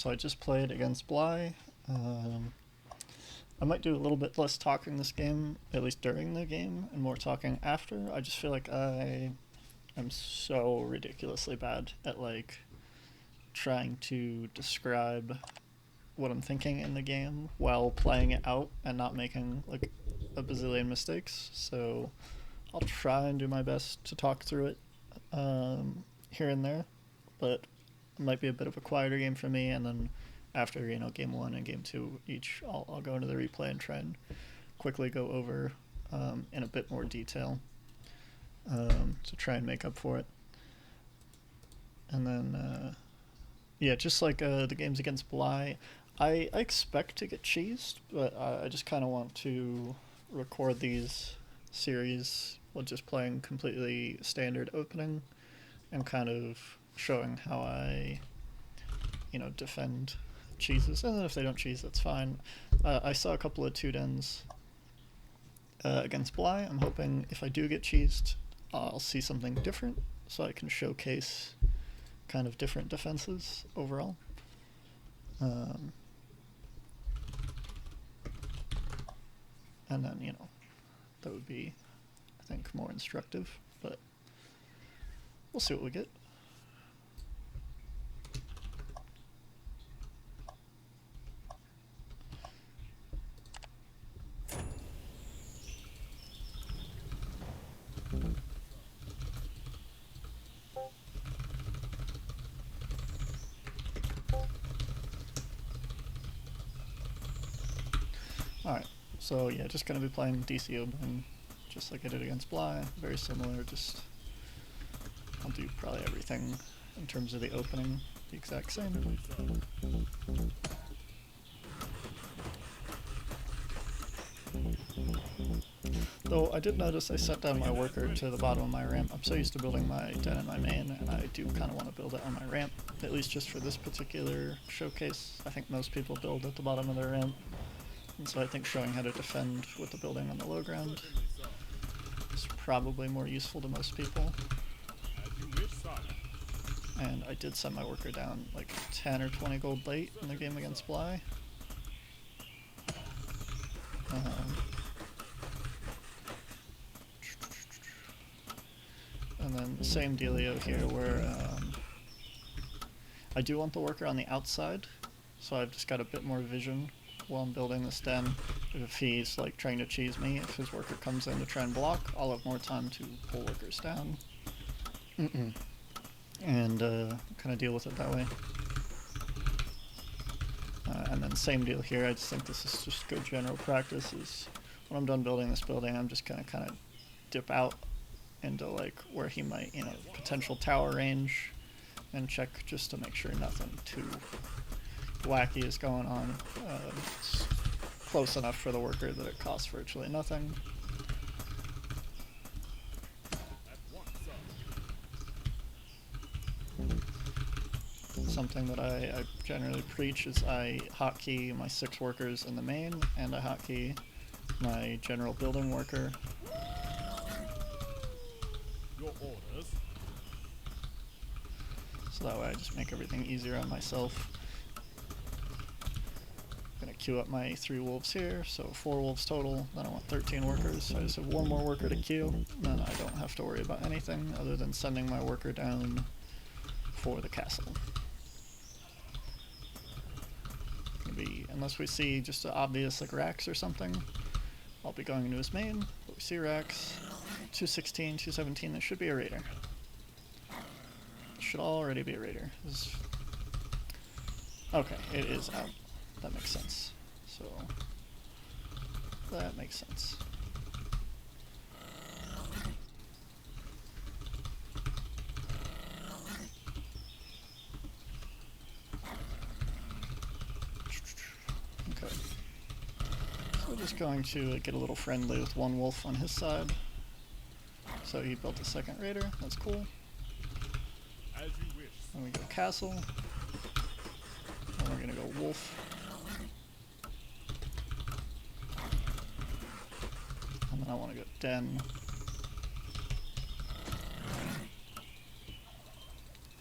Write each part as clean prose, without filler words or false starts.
So I just played against Bly. I might do a little bit less talking this game, at least during the game, and more talking after. I just feel like I am so ridiculously bad at like trying to describe what I'm thinking in the game while playing it out and not making like a bazillion mistakes. So I'll try and do my best to talk through it here and there, but it might be a bit of a quieter game for me. And then after game one and game two each, I'll go into the replay and try and quickly go over in a bit more detail to try and make up for it. And then yeah, just like the games against Bly, I expect to get cheesed, but I just kind of want to record these series while just playing completely standard opening and kind of showing how I, defend cheeses. And then if they don't cheese, that's fine. I saw a couple of 2-dens against Bly. I'm hoping if I do get cheesed, I'll see something different so I can showcase kind of different defenses overall. And then, that would be, I think, more instructive, but we'll see what we get. Alright, so yeah, just gonna be playing DC opening, just like I did against Bly, very similar, just I'll do probably everything in terms of the opening the exact same. Though I did notice I set down my worker to the bottom of my ramp. I'm so used to building my den in my main, and I do kind of want to build it on my ramp, at least just for this particular showcase. I think most people build at the bottom of their ramp, and so I think showing how to defend with the building on the low ground is probably more useful to most people. And I did send my worker down like 10 or 20 gold late in the game against Bly. And then the same dealio here where I do want the worker on the outside, so I've just got a bit more vision while I'm building this den. If he's like trying to cheese me, if his worker comes in to try and block, I'll have more time to pull workers down. And kind of deal with it that way. And then same deal here, I just think this is just good general practice, is when I'm done building this building, I'm just gonna kind of dip out into like where he might, potential tower range, and check just to make sure nothing too wacky is going on. It's close enough for the worker that it costs virtually nothing. Something that I generally preach is I hotkey my 6 workers in the main, and I hotkey my general building worker. Your orders. So that way I just make everything easier on myself. I'm gonna queue up my 3 wolves here, so 4 wolves total, then I want 13 workers, so I just have 1 more worker to queue, then I don't have to worry about anything other than sending my worker down for the castle. Unless we see just an obvious like racks or something, I'll be going into his main, but we see racks, 216, 217, that should be a raider. Should already be a raider. Okay, it is out. That makes sense. So, that makes sense. Okay. So we're just going to get a little friendly with 1 wolf on his side. So he built a 2nd raider, that's cool. As you wish. Then we go castle. Then we're gonna go wolf. And then I want to go den.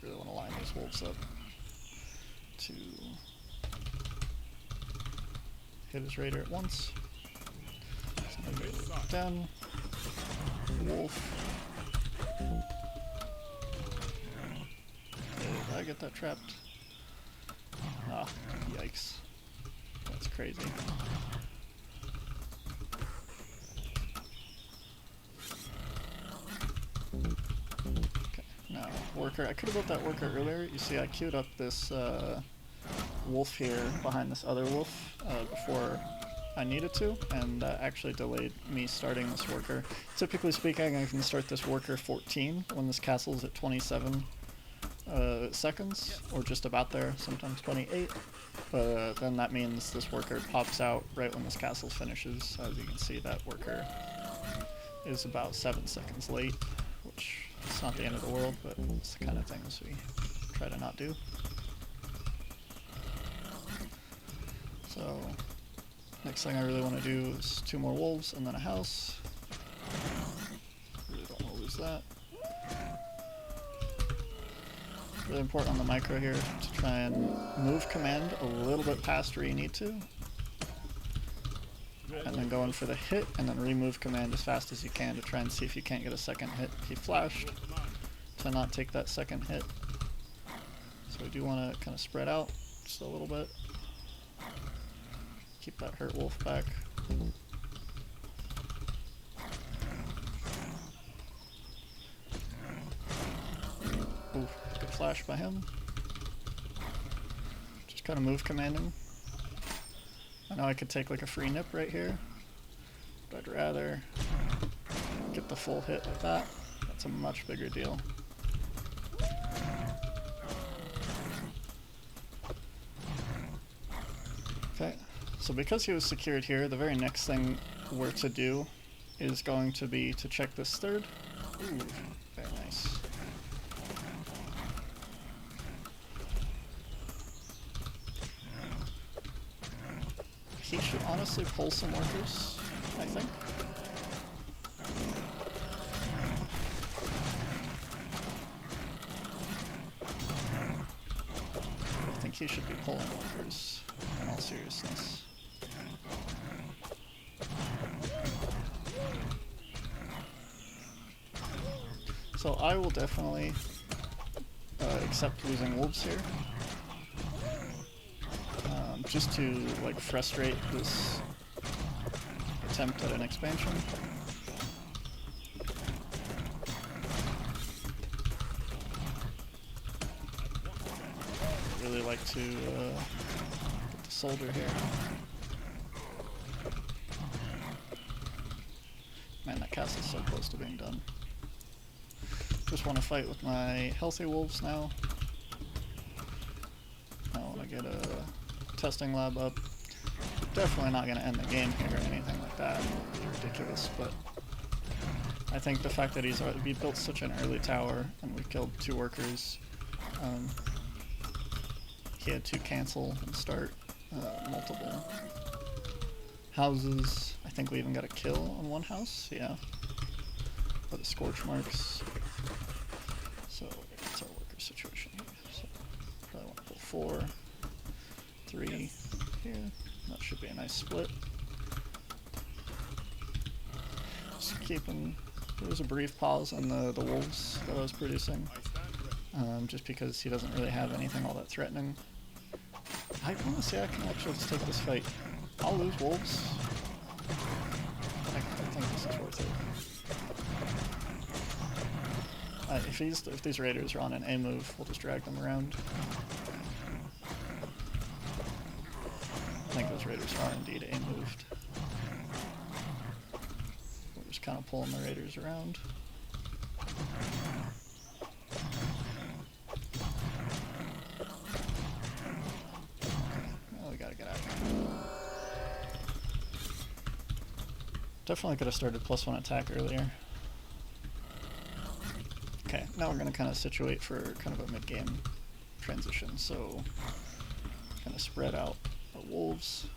Really want to line these wolves up to hit his raider at once. So go down. Wolf. Did I get that trapped? Ah, yikes. That's crazy. Okay, now worker. I could have built that worker earlier. You see I queued up this wolf here behind this other wolf before I needed to, and that actually delayed me starting this worker. Typically speaking, I can start this worker 14 when this castle is at 27 seconds, or just about there, sometimes 28. But then that means this worker pops out right when this castle finishes. As you can see, that worker is about 7 seconds late, which is not the end of the world, but it's the kind of things we try to not do. So next thing I really want to do is 2 more wolves and then a house. Really don't want to lose that. Really important on the micro here to try and move command a little bit past where you need to. And then go in for the hit and then remove command as fast as you can to try and see if you can't get a second hit. He flashed to not take that second hit. So we do want to kind of spread out just a little bit. Keep that hurt wolf back. Ooh, good flash by him. Just kind of move commanding. I know I could take like a free nip right here, but I'd rather get the full hit like that. That's a much bigger deal. Okay. So because he was secured here, the very next thing we're to do is going to be to check this third. Ooh, very nice. He should honestly pull some workers, I think. I think he should be pulling workers, in all seriousness. So I will definitely accept losing wolves here, just to like frustrate this attempt at an expansion. I'd really like to get the soldier here. Man, that castle's so close to being done. Just want to fight with my healthy wolves now. I want to get a testing lab up. Definitely not going to end the game here or anything like that. It would be ridiculous, but I think the fact that we built such an early tower and we killed 2 workers, he had to cancel and start multiple houses. I think we even got a kill on 1 house, yeah, for the scorch marks. So that's our worker situation here. So probably want to pull 4, 3 here. That should be a nice split. Just keeping. There was a brief pause on the wolves that I was producing, just because he doesn't really have anything all that threatening. I want to say I can actually just take this fight. I'll lose wolves. I think this is worth it. If these raiders are on an A move, we'll just drag them around. I think those raiders are indeed A moved. We're just kind of pulling the raiders around. Oh, we gotta get out of here. Definitely could have started +1 attack earlier. Okay, now we're going to kind of situate for kind of a mid-game transition, so kind of spread out our wolves.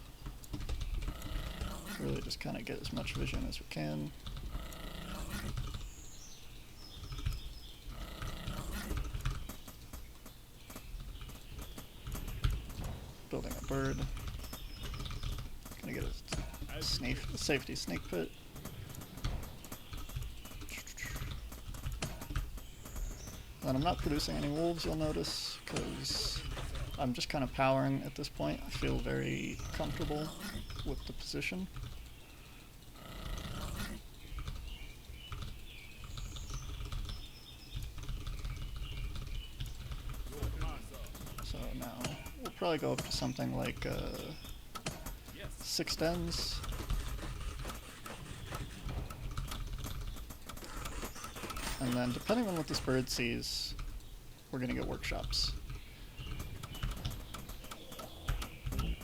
Really just kind of get as much vision as we can. Building a bird. Gonna get a safety snake pit. And I'm not producing any wolves, you'll notice, because I'm just kind of powering at this point. I feel very comfortable with the position. So now we'll probably go up to something like 6 dens. And then, depending on what this bird sees, we're gonna get workshops. I'm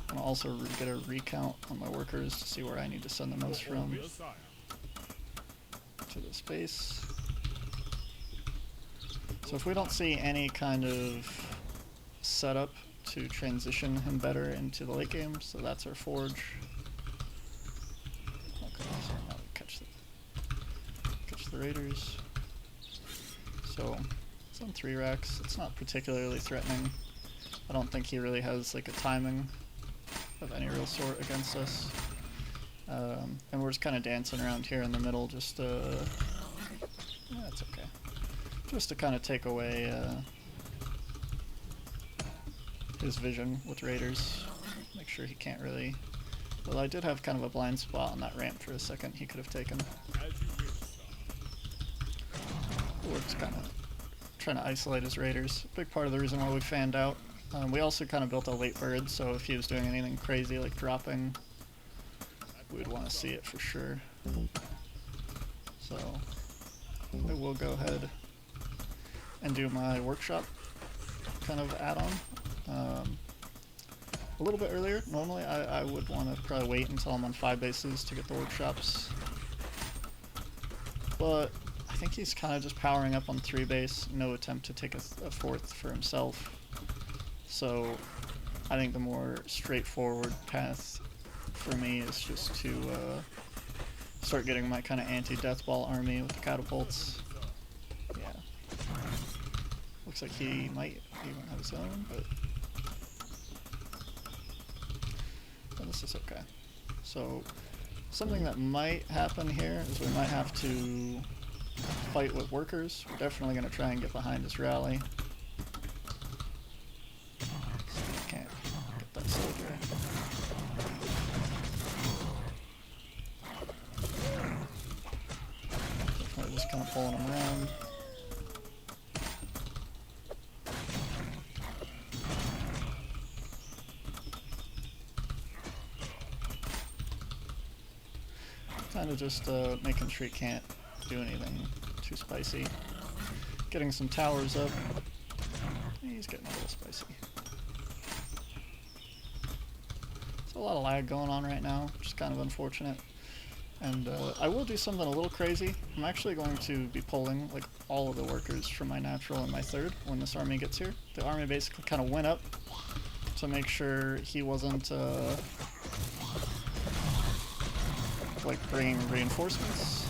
gonna also get a recount on my workers to see where I need to send the most from to this base. So if we don't see any kind of setup to transition him better into the late game, so that's our forge. Okay, so now we catch the raiders. So it's on 3 racks. It's not particularly threatening. I don't think he really has like a timing of any real sort against us. And we're just kind of dancing around here in the middle, just it's okay. Just to kind of take away his vision with raiders. Make sure he can't really... Well, I did have kind of a blind spot on that ramp for a second he could have taken. We're just kind of trying to isolate his raiders. Big part of the reason why we fanned out. We also kind of built a late bird, so if he was doing anything crazy like dropping, we would want to see it for sure. So I will go ahead and do my workshop kind of add-on. A little bit earlier. Normally I would want to probably wait until I'm on 5 bases to get the workshops. But I think he's kind of just powering up on 3 base, no attempt to take a 4th for himself. So I think the more straightforward path for me is just to start getting my kind of anti-death ball army with the catapults. Yeah. Looks like he might even have his own, but this is okay. So something that might happen here is we might have to fight with workers. We're definitely going to try and get behind his rally. Can't get that soldier. Definitely just kind of pulling him around. Kind of just making sure he can't do anything too spicy. Getting some towers up. He's getting a little spicy. There's a lot of lag going on right now, which is kind of unfortunate. And I will do something a little crazy. I'm actually going to be pulling like all of the workers from my natural and my 3rd when this army gets here. The army basically kind of went up to make sure he wasn't like bringing reinforcements.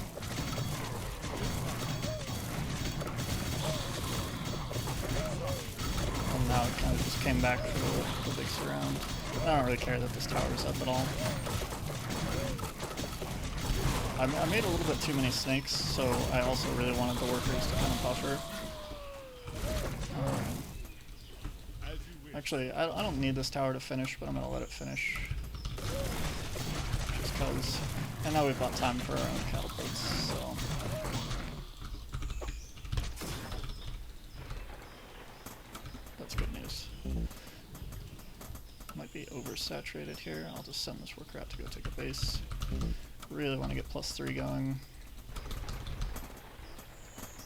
And now it kind of just came back for the big surround. I don't really care that this tower is up at all. I made a little bit too many snakes, so I also really wanted the workers to kind of buffer. Actually, I don't need this tower to finish, but I'm going to let it finish. Just because... And now we've got time for our own catapults, so... That's good news. Might be oversaturated here. I'll just send this worker out to go take a base. Really want to get +3 going.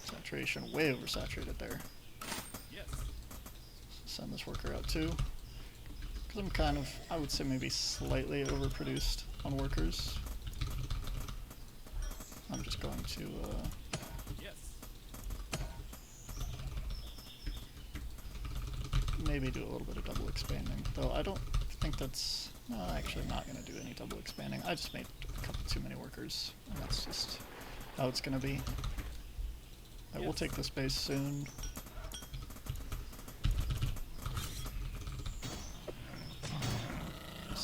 Saturation way oversaturated there. Yes. Send this worker out too. Because I'm kind of, I would say maybe slightly overproduced on workers. I'm just going to Yes. maybe do a little bit of double expanding. Though I don't think that's... No, actually I'm not going to do any double expanding. I just made a couple too many workers, and that's just how it's going to be. I will take this base soon.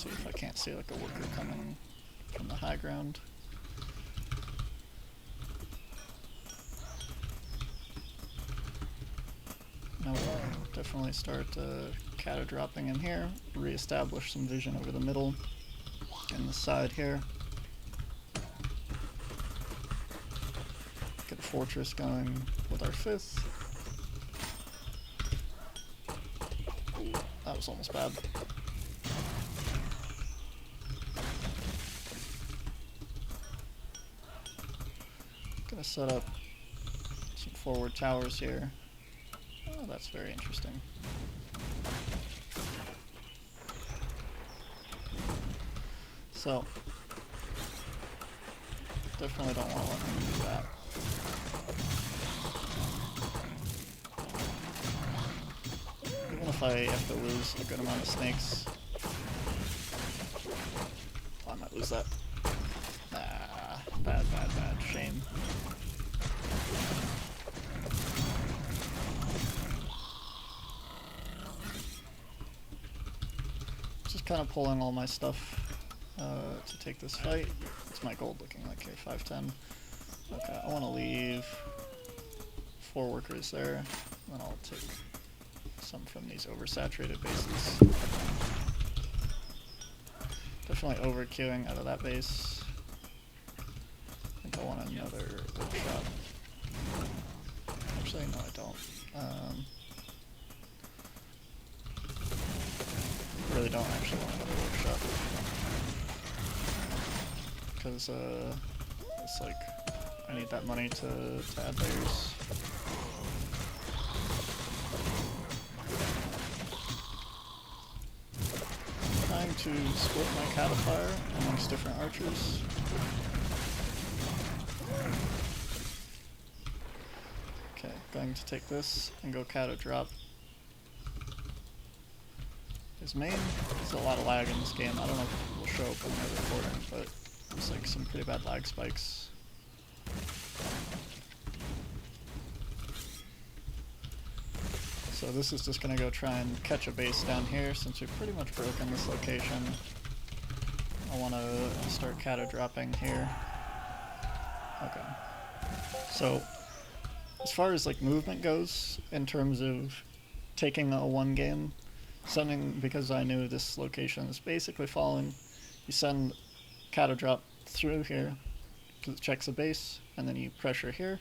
see if I can't see like a worker coming from the high ground. Now we'll definitely start cata dropping in here, re-establish some vision over the middle and the side here. Get a fortress going with our 5th. Ooh, that was almost bad. Gonna set up some forward towers here. Oh, that's very interesting. So, definitely don't want to let him do that. Even if I have to lose a good amount of snakes, I might lose that. Ah, bad, bad, bad. Shame. Just kind of pulling all my stuff to take this fight. What's my gold looking like here? 510. Okay, I want to leave 4 workers there, and I'll take some from these oversaturated bases. Definitely overqueuing out of that base. I think I want another workshop. Actually, no, I don't. Really don't actually want another workshop. Because, it's like, I need that money to add layers. Trying to split my catafire amongst different archers. Okay, going to take this and go cata drop. His main, there's a lot of lag in this game. I don't know if it will show up when they're recording, but it's like some pretty bad lag spikes. So this is just gonna go try and catch a base down here since we've pretty much broken this location. I wanna start cata dropping here. Okay. So as far as like movement goes, in terms of taking a 1 game, sending, because I knew this location is basically falling, you send cata drop through here, because it checks a base, and then you pressure here,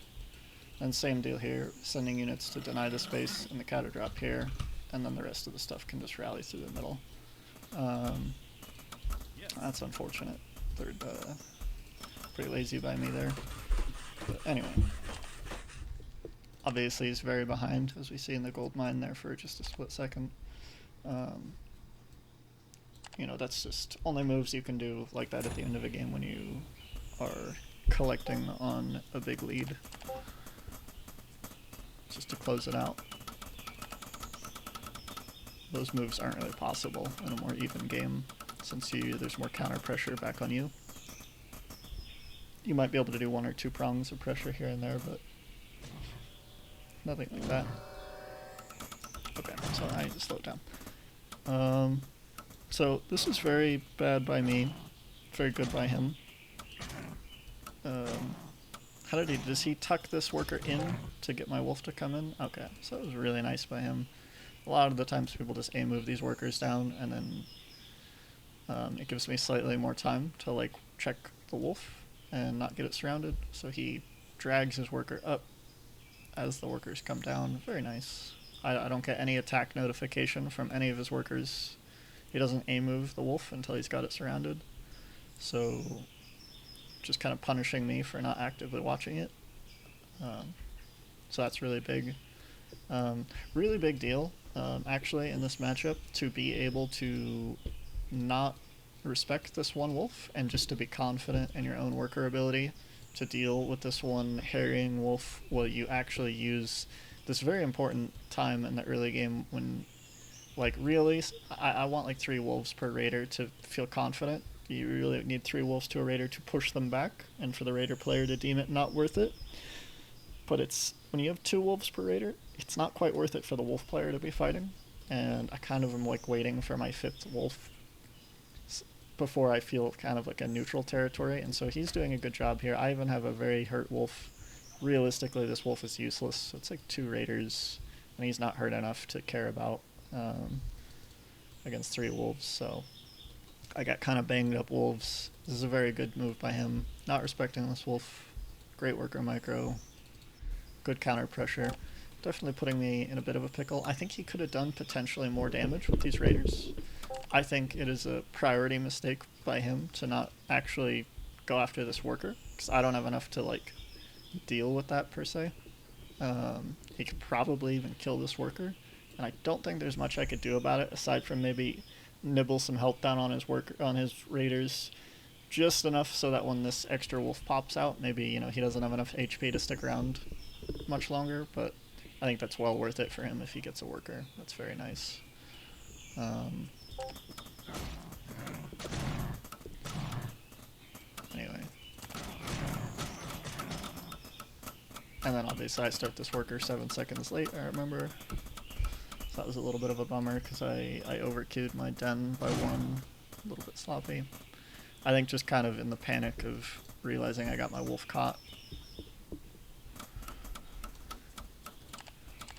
and same deal here, sending units to deny the space and the cata drop here, and then the rest of the stuff can just rally through the middle. That's unfortunate. They're pretty lazy by me there. But anyway. Obviously he's very behind, as we see in the gold mine there for just a split second. You know, that's just only moves you can do like that at the end of a game when you are collecting on a big lead. Just to close it out. Those moves aren't really possible in a more even game, since there's more counter pressure back on you. You might be able to do 1 or 2 prongs of pressure here and there, but nothing like that. Okay, so I need to slow it down. So this is very bad by me, very good by him. How does he tuck this worker in to get my wolf to come in? Okay, so it was really nice by him. A lot of the times people just move these workers down, and then it gives me slightly more time to like check the wolf and not get it surrounded. So he drags his worker up as the workers come down. Very nice. I don't get any attack notification from any of his workers. He doesn't move the wolf until he's got it surrounded. So just kind of punishing me for not actively watching it. So that's really big. Really big deal, actually, in this matchup, to be able to not respect this one wolf and just to be confident in your own worker ability to deal with this one harrying wolf while you actually use this very important time in the early game when, like, really, I want like 3 wolves per raider to feel confident. You really need 3 wolves to a raider to push them back and for the raider player to deem it not worth it. But it's, when you have 2 wolves per raider, it's not quite worth it for the wolf player to be fighting. And I kind of am like waiting for my 5th wolf before I feel kind of like a neutral territory, and so he's doing a good job here. I even have a very hurt wolf. Realistically, this wolf is useless. So it's like 2 raiders, and he's not hurt enough to care about um, against 3 wolves, so I got kind of banged up wolves. This is a very good move by him. Not respecting this wolf. Great worker micro. Good counter pressure. Definitely putting me in a bit of a pickle. I think he could have done potentially more damage with these raiders. I think it is a priority mistake by him to not actually go after this worker, because I don't have enough to like deal with that per se. He could probably even kill this worker, and I don't think there's much I could do about it aside from maybe nibble some health down on his raiders, just enough so that when this extra wolf pops out, maybe he doesn't have enough HP to stick around much longer. But I think that's well worth it for him if he gets a worker. That's very nice. Anyway. And then obviously I start this worker 7 seconds late, I remember. So that was a little bit of a bummer because I overqueued my den by 1. A little bit sloppy. I think just kind of in the panic of realizing I got my wolf caught.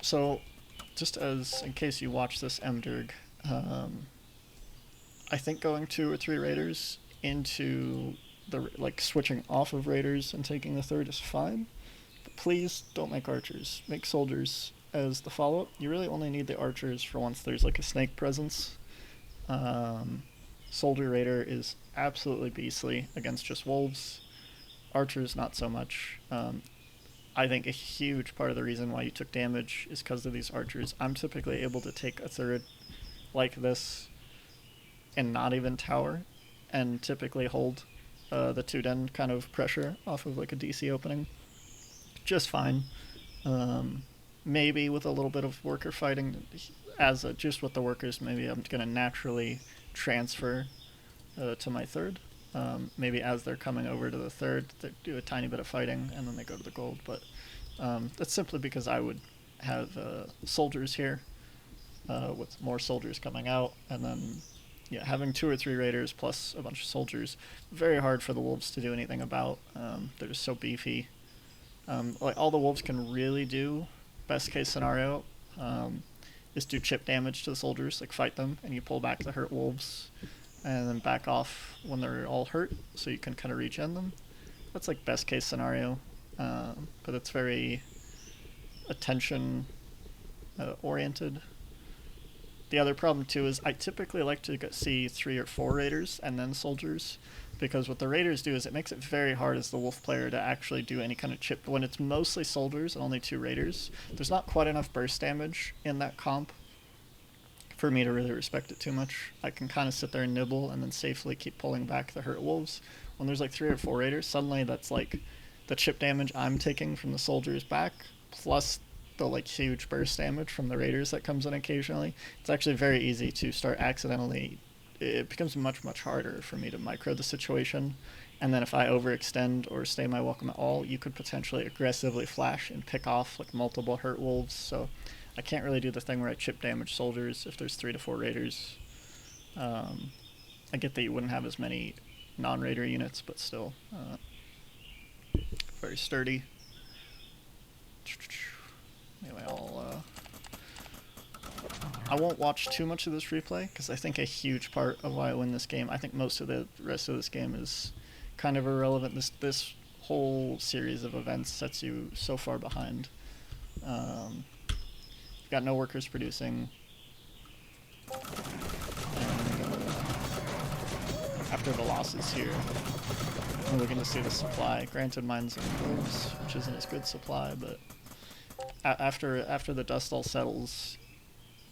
So, just as in case you watch this mderg, I think going 2 or 3 raiders into the switching off of raiders and taking the 3rd is fine. But please don't make archers. Make soldiers as the follow-up. You really only need the archers for once there's like a snake presence. Soldier raider is absolutely beastly against just wolves. Archers not so much. I think a huge part of the reason why you took damage is because of these archers. I'm typically able to take a 3rd like this and not even tower, and typically hold the 2 den kind of pressure off of like a DC opening just fine. Maybe with a little bit of worker fighting, just with the workers, maybe I'm gonna naturally transfer to my 3rd. Maybe as they're coming over to the 3rd, they do a tiny bit of fighting and then they go to the gold. But that's simply because I would have soldiers here with more soldiers coming out, and then having 2 or 3 raiders plus a bunch of soldiers. Very hard for the wolves to do anything about. They're just so beefy. Like all the wolves can really do, best case scenario, is do chip damage to the soldiers, like fight them, and you pull back the hurt wolves, and then back off when they're all hurt, so you can kind of regen them. That's like best case scenario, but it's very attention oriented. The other problem too is I typically like to see 3 or 4 raiders and then soldiers, because what the raiders do is it makes it very hard as the wolf player to actually do any kind of chip. When it's mostly soldiers and only 2 raiders, there's not quite enough burst damage in that comp for me to really respect it too much. I can kind of sit there and nibble and then safely keep pulling back the hurt wolves. When there's like 3 or 4 raiders, suddenly that's like the chip damage I'm taking from the soldiers back, plus the like huge burst damage from the raiders that comes in occasionally. It's actually very easy to start accidentally. It becomes much harder for me to micro the situation, and then if I overextend or stay my welcome at all, you could potentially aggressively flash and pick off like multiple hurt wolves. So I can't really do the thing where I chip damage soldiers if there's 3 to 4 raiders. I get that you wouldn't have as many non-raider units, but still very sturdy. Anyway, I won't watch too much of this replay, because I think a huge part of why I win this game, I think most of the rest of this game is kind of irrelevant. This whole series of events sets you so far behind. You've got no workers producing. And after the losses here, we're looking to see the supply. Granted, mine's in wolves, which isn't as good supply, but after the dust all settles,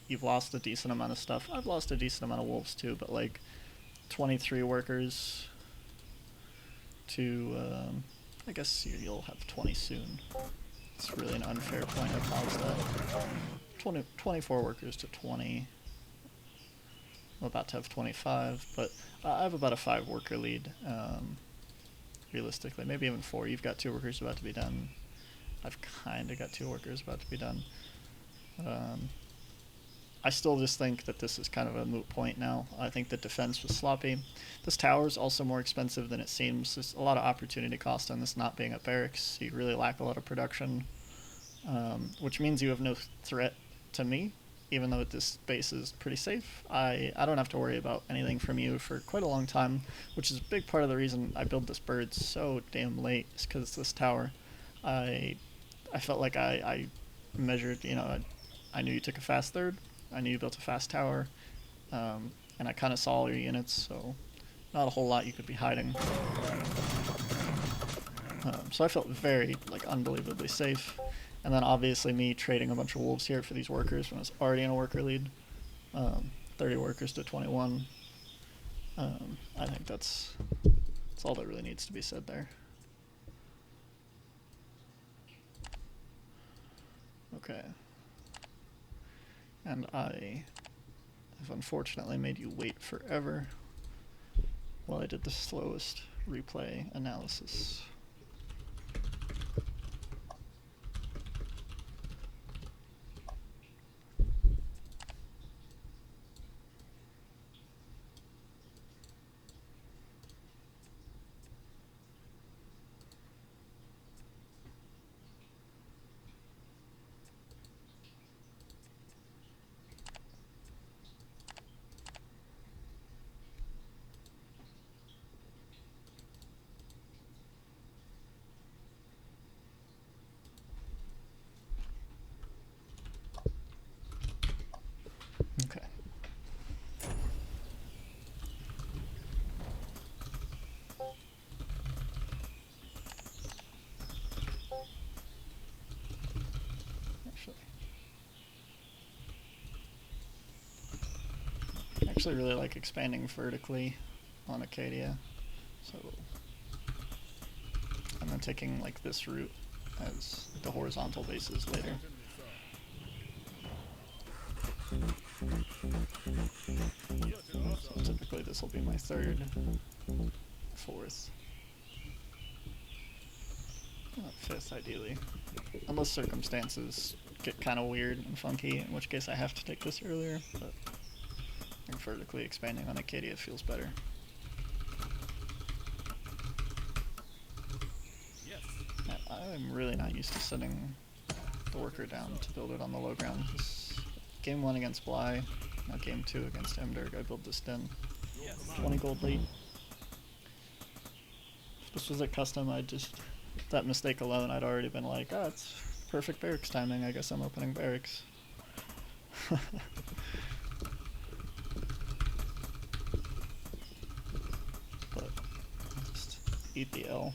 you've lost a decent amount of stuff. I've lost a decent amount of wolves too, but like 23 workers to, I guess you'll have 20 soon. It's really an unfair point. I paused that. 24 workers to 20. I'm about to have 25, but I have about a 5 worker lead, realistically. Maybe even 4. You've got 2 workers about to be done. I've kind of got 2 workers about to be done. I still just think that this is kind of a moot point now. I think the defense was sloppy. This tower is also more expensive than it seems. There's a lot of opportunity cost on this not being a barracks. You really lack a lot of production, which means you have no threat to me, even though this base is pretty safe. I don't have to worry about anything from you for quite a long time, which is a big part of the reason I build this bird so damn late, is because this tower. I felt like I measured, I knew you took a fast third. I knew you built a fast tower, and I kind of saw all your units, so not a whole lot you could be hiding. So I felt very, unbelievably safe. And then obviously me trading a bunch of wolves here for these workers when I was already in a worker lead. 30 workers to 21. I think that's all that really needs to be said there. Okay. And I have unfortunately made you wait forever while I did the slowest replay analysis. Okay. I actually really like expanding vertically on Acadia, so I'm then taking this route as the horizontal bases later. So typically this will be my third, fourth, fifth ideally, unless circumstances get kind of weird and funky, in which case I have to take this earlier, but I think vertically expanding on Acadia feels better. I'm really not used to sending the worker down to build it on the low ground. Game 1 against Bly, now game 2 against mderg, I build this den. 20 gold lead. If this was a custom, that mistake alone, I'd already been like, it's perfect barracks timing, I guess I'm opening barracks. But, just eat the L,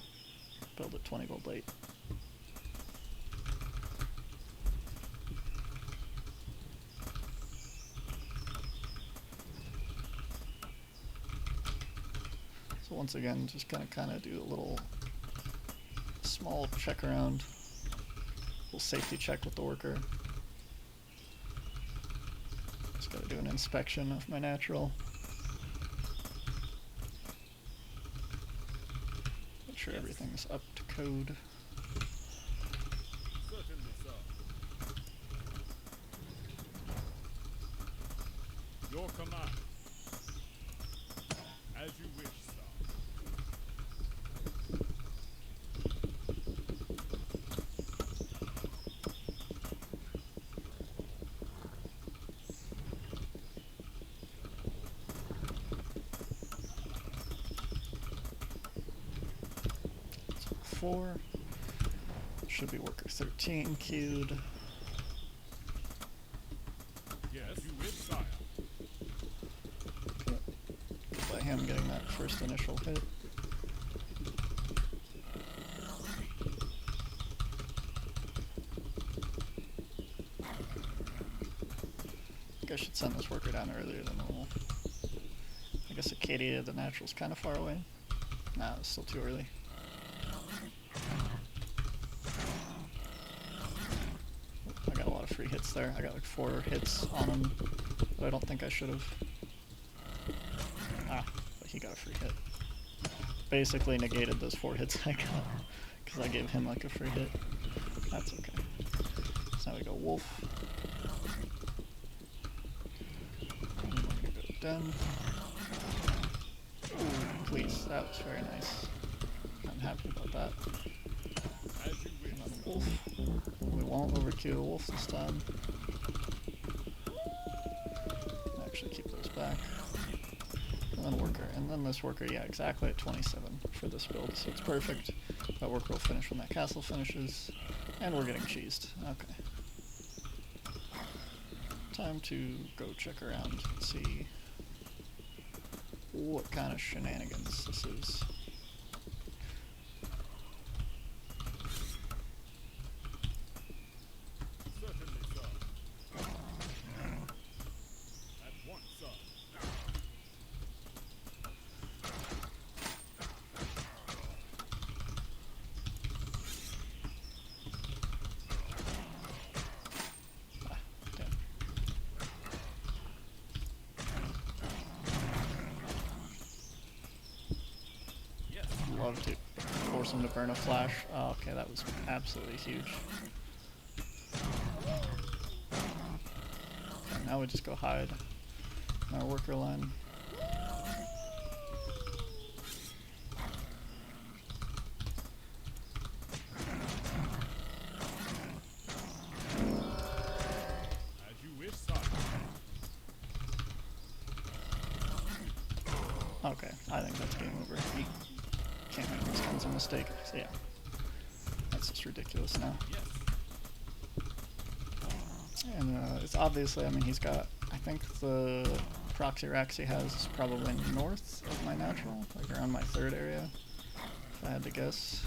build it 20 gold late. So once again, just kind of do a little small check around, little safety check with the worker. Just gotta do an inspection of my natural. Make sure everything's up to code. Certainly, sir. Your command. As you wish, sir. So 4. Should be worker 13 queued. Yes, you wish, sire. Okay. Good by him getting that first initial hit. I think I should send this worker down earlier than normal. I guess Acadia, the natural's kind of far away. Nah, it's still too early. I got a lot of free hits there. I got like 4 hits on him, but I don't think I should have. But he got a free hit. Basically negated those 4 hits I got, because I gave him like a free hit. That's okay. So now we go Wolf. in. Ooh, please, that was very nice. I'm happy about that. As you wish, And then sir. wolf. We won't overkill the wolf this time. Actually keep those back. And then worker. And then this worker, yeah, exactly at 27 for this build. So it's perfect. That worker will finish when that castle finishes. And we're getting cheesed. Okay. Time to go check around and see what kind of shenanigans this is. Certainly, sir. At once, sir. Ah, damn. Yes. Love to force him to burn a flash. Oh, okay, that was absolutely huge. Okay, now we just go hide in our worker line. As you wish, sir. Okay, I think that's game over. He can't make these kinds of mistakes. So yeah, that's just ridiculous now. Yes. And it's obviously, I mean, he's got, I think the proxy racks he has is probably north of my natural, like around my third area, if I had to guess.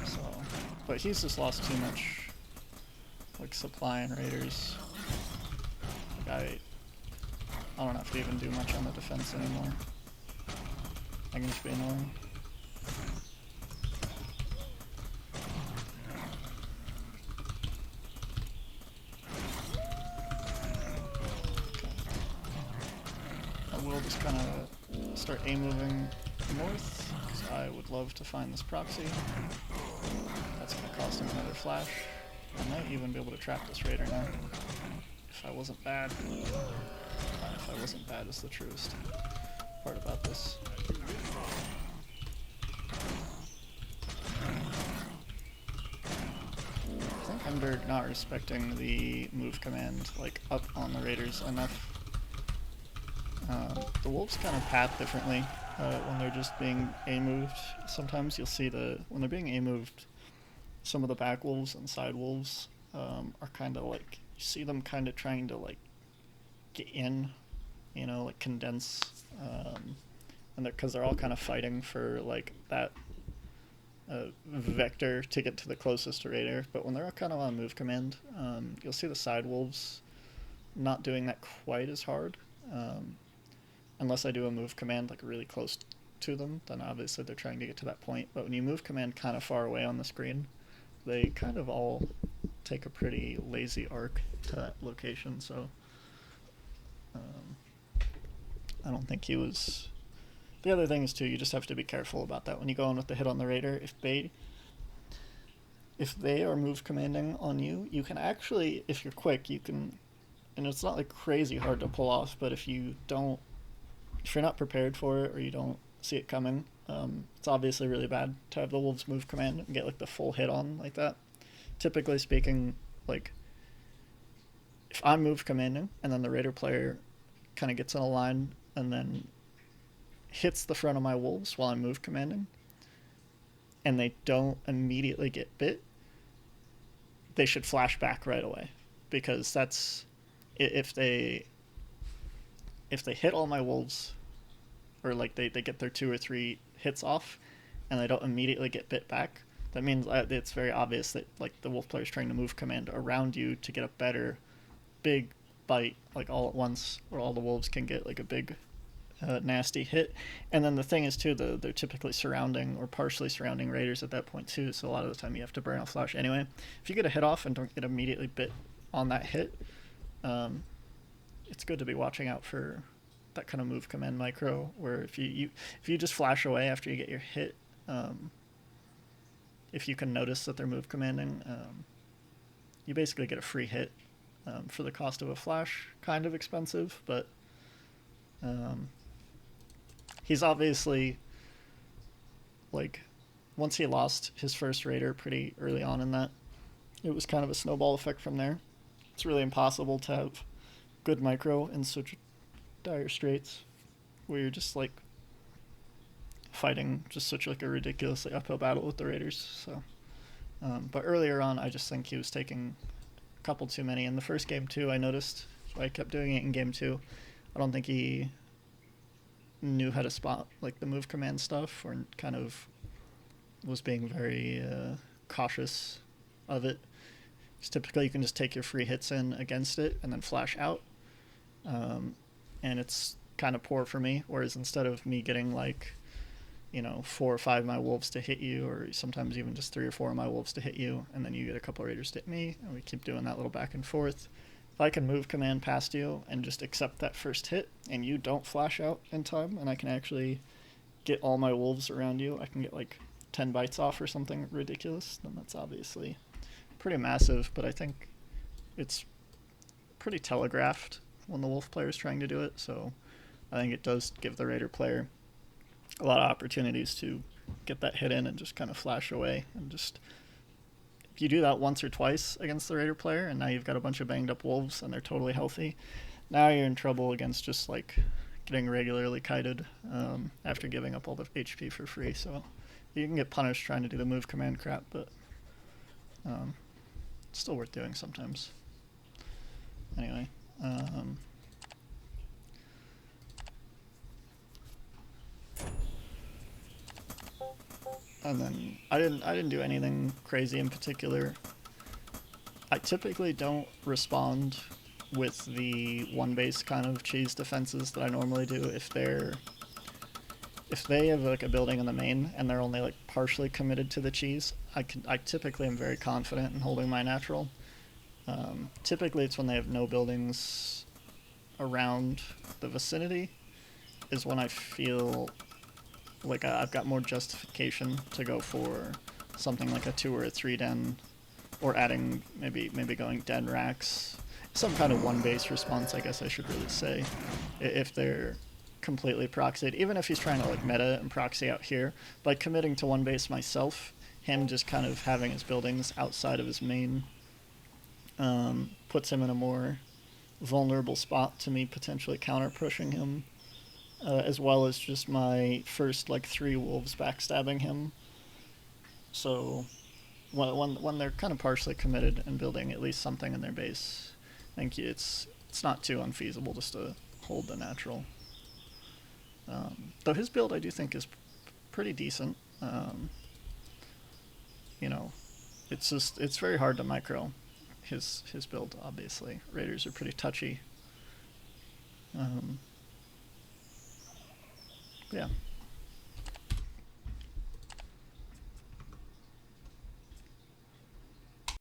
So, but he's just lost too much, like, supply and raiders. Like, I don't have to even do much on the defense anymore. I can just be annoying. I will just kind of start A-moving north, because I would love to find this proxy. That's going to cost him another flash. I might even be able to trap this raider now. If I wasn't bad. If I wasn't bad is the truest part about this. As you wish, sir. I think mderg not respecting the move command, like, up on the raiders enough. The wolves kind of path differently when they're just being A-moved. Sometimes you'll see when they're being A-moved, some of the back wolves and side wolves are kind of like, you see them kind of trying to, like, get in, you know, like condense, and because they're all kind of fighting for, like, that vector to get to the closest raider. But when they're all kind of on move command, you'll see the side wolves not doing that quite as hard. Unless I do a move command like really close to them, then obviously they're trying to get to that point. But when you move command kind of far away on the screen, they kind of all take a pretty lazy arc to that location. So I don't think he was... The other thing is too, you just have to be careful about that when you go in with the hit on the raider. If they are move commanding on you, you can actually, if you're quick, you can, and it's not like crazy hard to pull off, but if you're not prepared for it or you don't see it coming, it's obviously really bad to have the wolves move command and get like the full hit on like that. Typically speaking, like, if I'm move commanding and then the raider player kind of gets in a line and then hits the front of my wolves while I'm move commanding and they don't immediately get bit, they should flash back right away, because that's, if they hit all my wolves, or like they get their 2 or 3 hits off and they don't immediately get bit back, that means it's very obvious that, like, the wolf player is trying to move command around you to get a better big bite, like, all at once, where all the wolves can get like a big nasty hit. And then the thing is too, they're typically surrounding or partially surrounding raiders at that point too, so a lot of the time you have to burn a flash anyway. If you get a hit off and don't get immediately bit on that hit, it's good to be watching out for that kind of move command micro, where if you just flash away after you get your hit, if you can notice that they're move commanding, you basically get a free hit for the cost of a flash. Kind of expensive, but um, he's obviously like once he lost his first raider pretty early on in that, it was kind of a snowball effect from there. It's really impossible to have good micro in such dire straits where you're just like fighting just such like a ridiculously uphill battle with the raiders. So, but earlier on, I just think he was taking a couple too many. In the first game too, I noticed. So I kept doing it in game two. I don't think he knew how to spot like the move command stuff, or kind of was being very cautious of it. Because typically you can just take your free hits in against it and then flash out, and it's kind of poor for me. Whereas instead of me getting like 4 or 5 of my wolves to hit you, or sometimes even just 3 or 4 of my wolves to hit you, and then you get a couple of raiders to hit me, and we keep doing that little back and forth. If I can move command past you and just accept that first hit, and you don't flash out in time, and I can actually get all my wolves around you, I can get like 10 bites off or something ridiculous, then that's obviously pretty massive, but I think it's pretty telegraphed when the wolf player is trying to do it, so I think it does give the raider player a lot of opportunities to get that hit in and just kind of flash away. And just if you do that once or twice against the raider player, and now you've got a bunch of banged up wolves and they're totally healthy, now you're in trouble against just like getting regularly kited after giving up all the HP for free. So you can get punished trying to do the move command crap, but it's still worth doing sometimes. Anyway. And then I didn't do anything crazy in particular. I typically don't respond with the one base kind of cheese defenses that I normally do if they have like a building in the main and they're only like partially committed to the cheese. I typically am very confident in holding my natural. Typically it's when they have no buildings around the vicinity is when I feel like I've got more justification to go for something like a 2 or a 3 den, or adding maybe going den racks, some kind of one base response, I guess I should really say, if they're completely proxied. Even if he's trying to like meta and proxy out here, by committing to one base myself, him just kind of having his buildings outside of his main puts him in a more vulnerable spot to me potentially counter pushing him. As well as just my first like 3 wolves backstabbing him. So when they're kind of partially committed and building at least something in their base, I think it's not too unfeasible just to hold the natural. Though his build I do think is pretty decent. It's very hard to micro his build. Obviously, raiders are pretty touchy. Yeah.